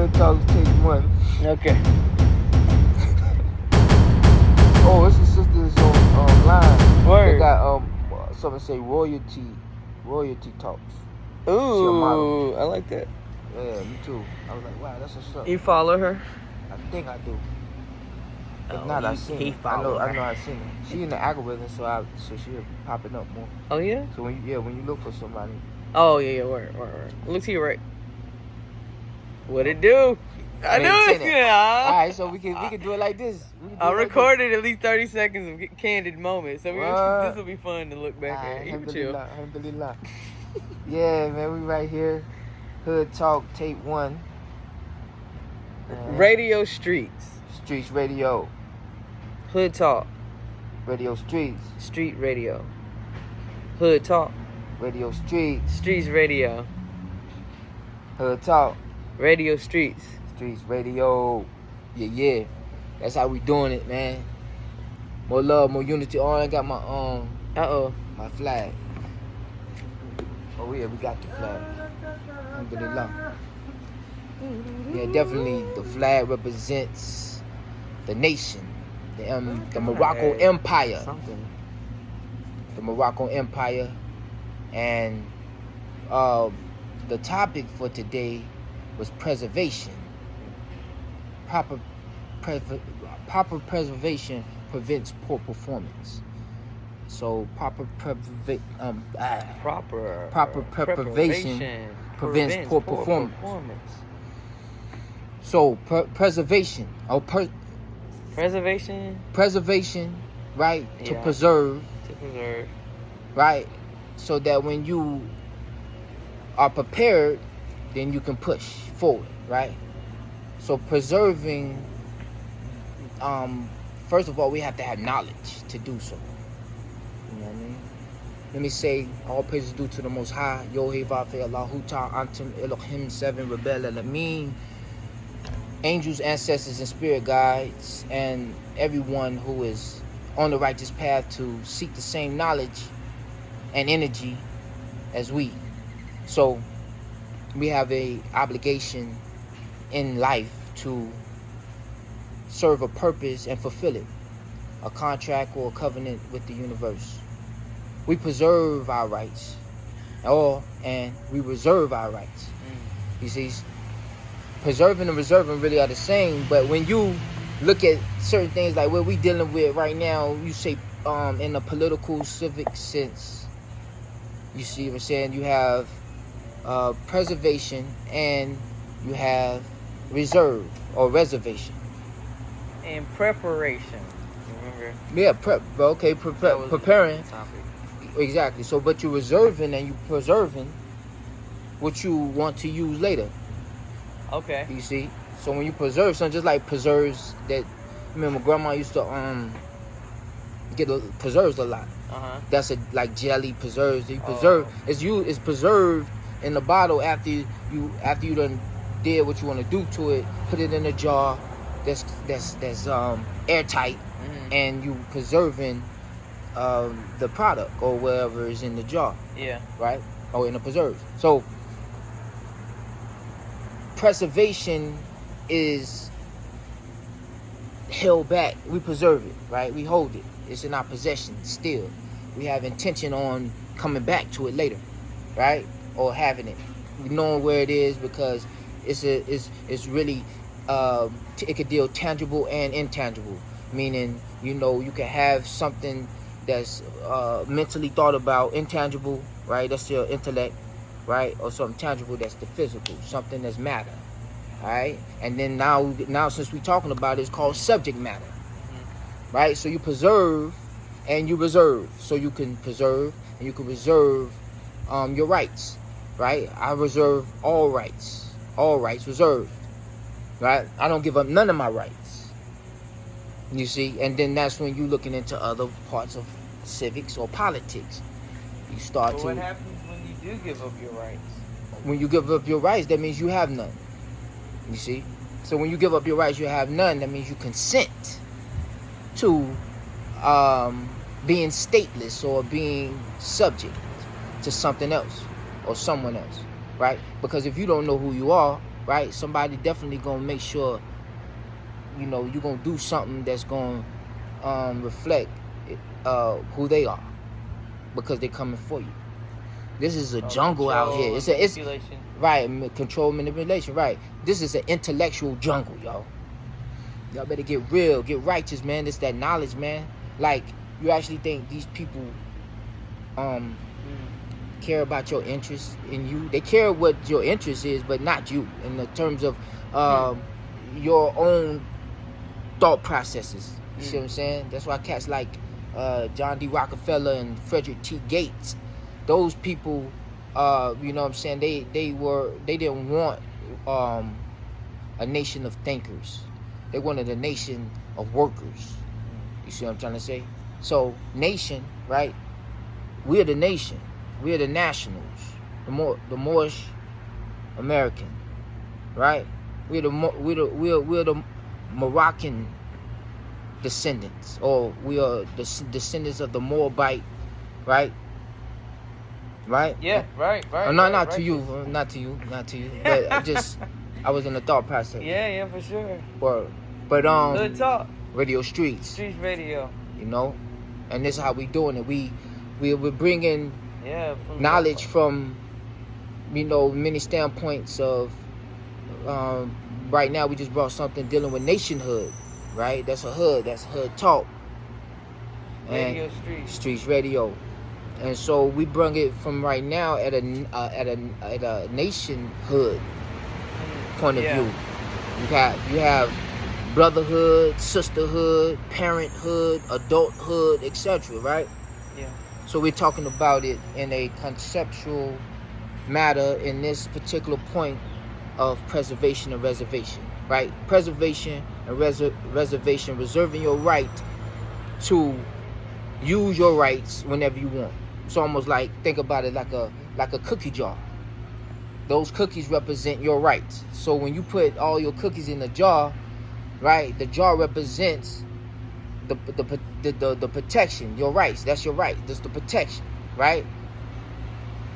Hood Talks Take One. Okay. Oh, it's the sisters online. Word. They got something say royalty talks. Ooh, I like that. Yeah, me too. I was like, wow, that's what's up. You follow her? I think I do. If Oh, not, I seen it. I know I seen it. She in the algorithm, so she'll popping up more. Oh yeah. So when you look for somebody. Oh yeah, word. Look to your right. What it do? I knew it. Yeah. All right, so we can do it like this. I recorded at least 30 seconds of candid moments, so this will be fun to look back at. You chill. Alhamdulillah. Yeah, man, we right here. Hood Talk Tape 1. Radio Streetz. Streetz Radio. Hood Talk. Radio Streetz. Street Radio. Hood Talk. Radio Streetz. Streetz Radio. Hood Talk. Radio Streetz. Streetz Radio. Yeah. That's how we doing it, man. More love, more unity. Oh, I got my my flag. Oh yeah, we got the flag. Alhamdulillah. Yeah, definitely the flag represents the nation. The Morocco Empire. Something. The Morocco Empire. And the topic for today was preservation. Proper preservation prevents poor performance. So proper preservation prevents poor performance. So preservation preservation, right? Yeah. To preserve, right? So that when you are prepared, then you can push forward, right? So preserving, first of all, we have to have knowledge to do so. You know what I mean? Let me say, all praises due to the Most High. Yohevafe Allahu Ta'antum Elohim 7 Rebel Elameen. Angels, ancestors, and spirit guides, and everyone who is on the righteous path to seek the same knowledge and energy as we. So we have a obligation in life to serve a purpose and fulfill it, a contract or a covenant with the universe. We preserve our rights, and we reserve our rights. You see, preserving and reserving really are the same, but when you look at certain things like what we dealing with right now, you say in a political, civic sense, you see what I'm saying? You have preservation and you have reserve or reservation. And preparation. Remember? Yeah, preparing. Exactly. So, but you're reserving and you preserving what you want to use later. Okay. You see? So when you preserve something, just like preserves that, remember grandma used to get preserves a lot. That's like jelly preserves. You preserve. It's preserved in the bottle after you done did what you want to do to it. Put it in a jar that's airtight, and you preserving the product or whatever is in the jar. Yeah. Right? Or in the preserves. So preservation is held back. We preserve it, right? We hold it. It's in our possession still. We have intention on coming back to it later, right? Or having it. We know where it is because it's really it could deal tangible and intangible. Meaning, you can have something that's mentally thought about, intangible, right? That's your intellect, right? Or something tangible, that's the physical, something that's matter, all right? And then now since we're talking about it, it's called subject matter, right? So you preserve and you reserve. So you can preserve and you can reserve your rights, right? I reserve all rights reserved, right? I don't give up none of my rights. You see, and then that's when you're looking into other parts of civics or politics. You start What happens when you do give up your rights? When you give up your rights, that means you have none. You see? So when you give up your rights, you have none. That means you consent to being stateless or being subject to something else or someone else, right? Because if you don't know who you are, right? Somebody definitely gonna make sure, you know, you're gonna do something that's gonna reflect who they are, because they're coming for you. This is a jungle out here. It's right, control, manipulation. Right. This is an intellectual jungle, y'all. Y'all better get real, get righteous, man. It's that knowledge, man. Like, you actually think these people care about your interest in you? They care what your interest is, but not you, in the terms of your own thought processes. You see what I'm saying? That's why cats like John D. Rockefeller and Frederick T. Gates, those people, you know what I'm saying, they didn't want a nation of thinkers. They wanted a nation of workers. You see what I'm trying to say? So, nation, right? We're the nation. We're the nationals. The Moorish American, right? We're the Moroccan descendants, or we are the descendants of the Moabite, right? Right? Yeah, right. Not to you, but I was in the thought process. Yeah, for sure. But good talk. Radio Streetz. Streetz radio. You know, and this is how we doing it. We're bringing knowledge from, you know, many standpoints of. Right now, we just brought something dealing with nationhood, right? That's a hood. That's hood talk. Radio Streetz radio. And so we bring it from right now at a nationhood point of view. You have brotherhood, sisterhood, parenthood, adulthood, etc. Right? Yeah. So we're talking about it in a conceptual matter in this particular point of preservation and reservation. Right? Preservation and reservation, reserving your right to use your rights whenever you want. It's almost like, think about it like a cookie jar. Those cookies represent your rights. So when you put all your cookies in the jar, right, the jar represents the protection, your rights. That's your right. That's the protection, right,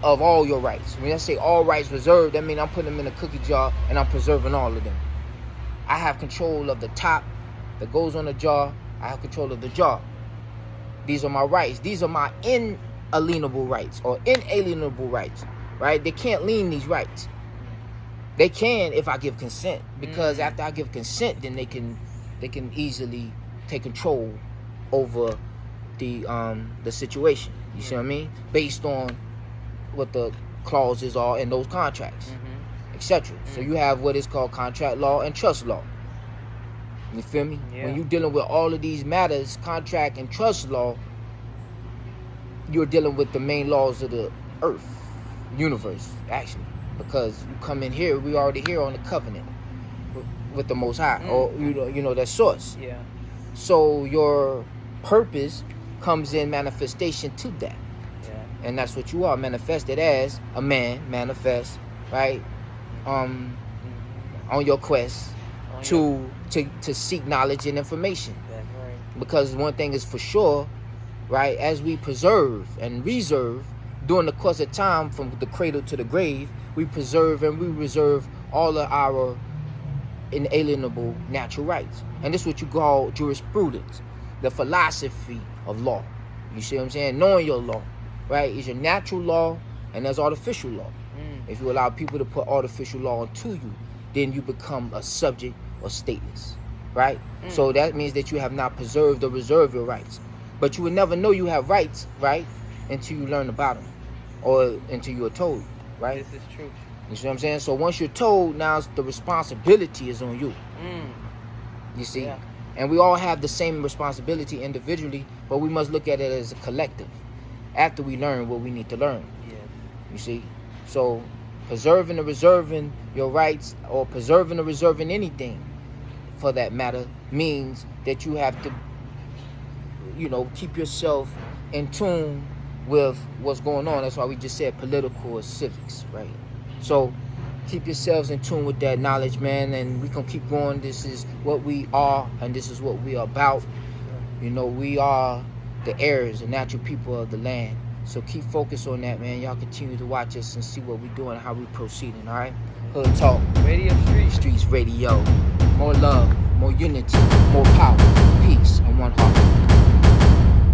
of all your rights. When I say all rights reserved, that means I'm putting them in a cookie jar and I'm preserving all of them. I have control of the top that goes on the jar. I have control of the jar. These are my rights. These are my inalienable rights or inalienable rights, right? They can't lien these rights. They can if I give consent, because after I give consent, then they can easily take control over the situation. You see what I mean? Based on what the clauses are in those contracts, etc. So you have what is called contract law and trust law. You feel me? Yeah. When you're dealing with all of these matters, contract and trust law, you're dealing with the main laws of the earth, universe, actually. Because you come in here, we already here on the covenant with the Most High, or you know that source. Yeah. So your purpose comes in manifestation to that. Yeah. And that's what you are, manifested as a man, manifest, right? On your quest to seek knowledge and information. That's right. Because one thing is for sure, right? As we preserve and reserve during the course of time, from the cradle to the grave, we preserve and we reserve all of our inalienable natural rights. And this is what you call jurisprudence, the philosophy of law. You see what I'm saying? Knowing your law, right? Is your natural law, and there's artificial law. If you allow people to put artificial law onto you, then you become a subject or stateless, right? So that means that you have not preserved or reserved your rights. But you would never know you have rights, right, until you learn about them, or until you are told, right? This is true. You see what I'm saying? So once you're told, now the responsibility is on you. You see? Yeah. And we all have the same responsibility individually, but we must look at it as a collective after we learn what we need to learn. Yes. You see? So preserving or reserving your rights, or preserving or reserving anything for that matter, means that you have to, you know, keep yourself in tune with what's going on. That's why we just said political or civics, right? So keep yourselves in tune with that knowledge, man, and we can keep going. This is what we are, and this is what we are about. You know, we are the heirs, the natural people of the land. So keep focused on that, man. Y'all continue to watch us and see what we're doing, how we're proceeding, all right? Hood Talk, Radio Street. Streetz Radio. More love, more unity, more power, peace, and one.